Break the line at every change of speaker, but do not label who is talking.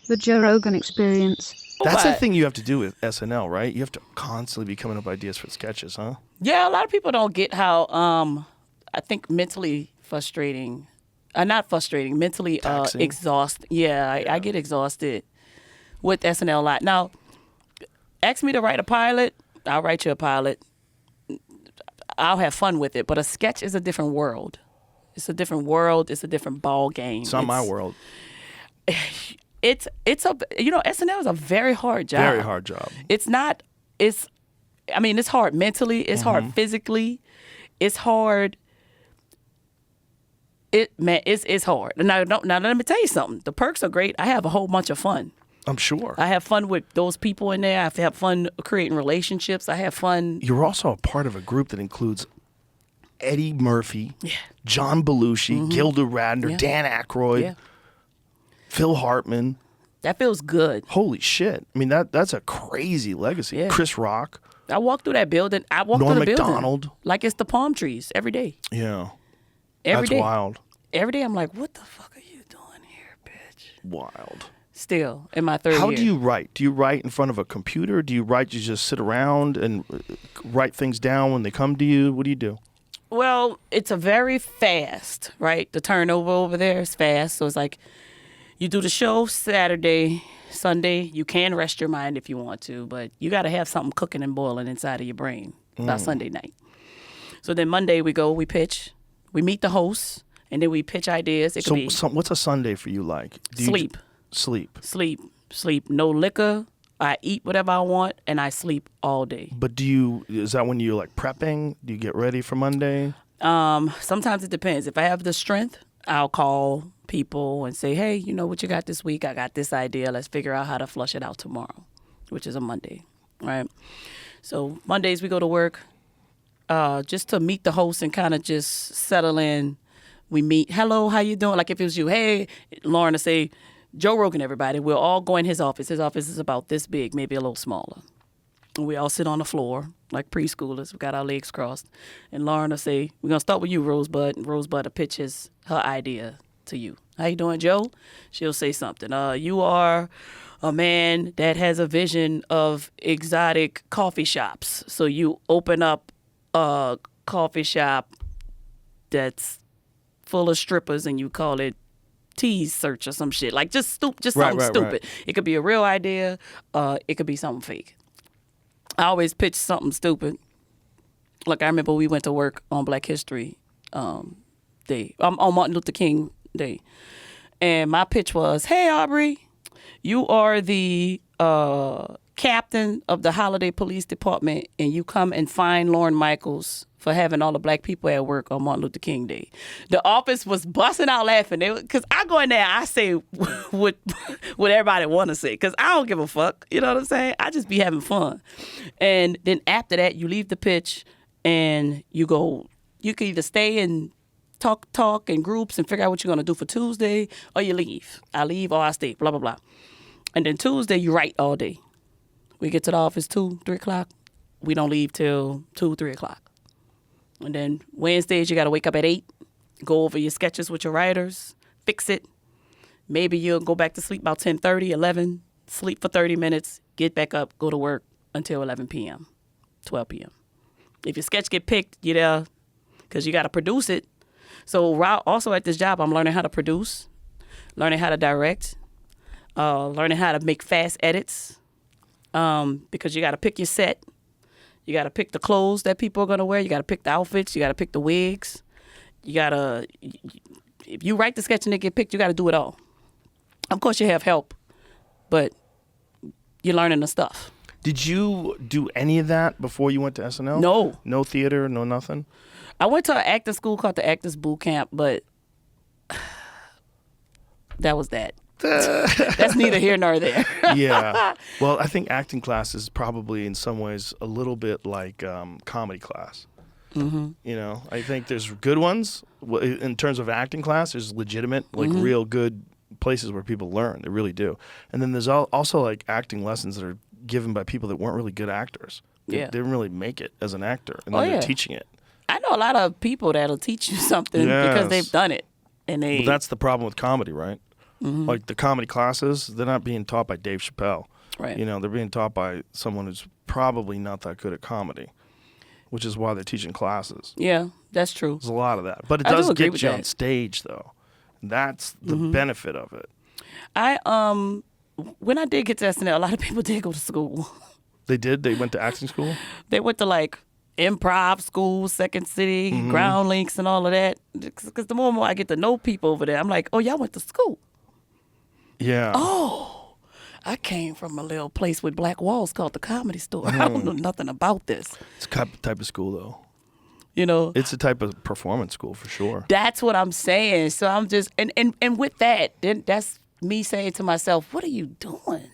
The Joe Rogan Experience.
That's the thing you have to do with SNL, right? You have to constantly be coming up with ideas for sketches, huh?
Yeah, a lot of people don't get how I think mentally frustrating. Not frustrating, mentally exhausted. Yeah, I get exhausted with SNL a lot. Now, ask me to write a pilot, I'll write you a pilot. I'll have fun with it, but a sketch is a different world. It's a different world. It's a different ball game.
It's not my world.
It's SNL is a very hard job.
Very hard job.
It's hard mentally. It's hard physically. It's hard. It's hard. Now let me tell you something. The perks are great. I have a whole bunch of fun.
I'm sure.
I have fun with those people in there. I have fun creating relationships. I have fun.
You're also a part of a group that includes Eddie Murphy, John Belushi, Gilda Radner, Dan Aykroyd, Phil Hartman.
That feels good.
Holy shit. I mean, that's a crazy legacy.
Yeah.
Chris Rock.
I walk through that building.
Norm
through the
Macdonald.
building like it's the palm trees every day.
Yeah.
Every
That's
day.
wild.
Every day I'm like, what the fuck are you doing here, bitch?
Wild.
Still, in my third year.
How do you write? Do you write in front of a computer? Do you write, you just sit around and write things down when they come to you? What do you do?
Well, it's a very fast, right? The turnover over there is fast. So it's like you do the show Saturday, Sunday. You can rest your mind if you want to, but you got to have something cooking and boiling inside of your brain by Sunday night. So then Monday we go, we pitch, we meet the hosts, and then we pitch ideas. It could be
what's a Sunday for you like?
sleep. Sleep. No liquor. I eat whatever I want, and I sleep all day.
But is that when you're like prepping? Do you get ready for Monday?
Sometimes it depends. If I have the strength, I'll call people and say, hey, you know what you got this week? I got this idea. Let's figure out how to flush it out tomorrow, which is a Monday, right? So Mondays we go to work just to meet the host and kind of just settle in. We meet, hello, how you doing? Like if it was you, hey, Lauren to say, Joe Rogan, everybody, we'll all go in his office. His office is about this big, maybe a little smaller. And we all sit on the floor like preschoolers. We got our legs crossed. And Lauren will say, we're going to start with you, Rosebud. And Rosebud will pitch her idea to you. How you doing, Joe? She'll say something. You are a man that has a vision of exotic coffee shops. So you open up a coffee shop that's full of strippers and you call it tease search or some shit. Like just something stupid. Right. It could be a real idea. It could be something fake. I always pitch something stupid. Like I remember we went to work on Black History Day, on Martin Luther King Day. And my pitch was, hey, Aubrey, you are the captain of the Holiday Police Department and you come and fine Lorne Michaels for having all the black people at work on Martin Luther King Day. The office was busting out laughing. Because I go in there, I say what everybody want to say. Because I don't give a fuck. You know what I'm saying? I just be having fun. And then after that, you leave the pitch and you go, you can either stay and talk in groups and figure out what you're going to do for Tuesday, or you leave. I leave or I stay, blah, blah, blah. And then Tuesday, you write all day. We get to the office 2, 3 o'clock. We don't leave till 2, 3 o'clock. And then Wednesdays, you got to wake up at 8, go over your sketches with your writers, fix it. Maybe you'll go back to sleep about 10:30, 11, sleep for 30 minutes, get back up, go to work until 11 p.m., 12 p.m. If your sketch get picked, you're there because you got to produce it. So also at this job, I'm learning how to produce, learning how to direct, learning how to make fast edits because you got to pick your set. You got to pick the clothes that people are going to wear. You got to pick the outfits. You got to pick the wigs. You got to, if you write the sketch and they get picked, you got to do it all. Of course, you have help, but you're learning the stuff.
Did you do any of that before you went to SNL?
No.
No theater, no nothing?
I went to an acting school called the Actors Boot Camp, but that was that. That's neither here nor there.
Yeah. Well, I think acting class is probably in some ways a little bit like comedy class. Mm-hmm. You know, I think there's good ones. In terms of acting class, there's legitimate, like real good places where people learn. They really do. And then there's also like acting lessons that are given by people that weren't really good actors. They didn't really make it as an actor, and then they're teaching it.
I know a lot of people that'll teach you something because they've done it. And
well, that's the problem with comedy, right? Like the comedy classes, they're not being taught by Dave Chappelle.
Right.
You know, they're being taught by someone who's probably not that good at comedy, which is why they're teaching classes.
Yeah, that's true.
There's a lot of that. But it
I do
does
agree
get
with
you
that.
on stage, though. That's the benefit of it.
When I did get to SNL, a lot of people did go to school.
They did? They went to acting school?
They went to like improv school, Second City, Ground Links, and all of that. Because the more and more I get to know people over there, I'm like, oh, y'all went to school.
Yeah.
Oh, I came from a little place with black walls called the Comedy Store. I don't know nothing about this.
It's a type of school, though.
You know,
It's a type of performance school for sure.
that's what I'm saying. So I'm just, and with that, then that's me saying to myself, what are you doing?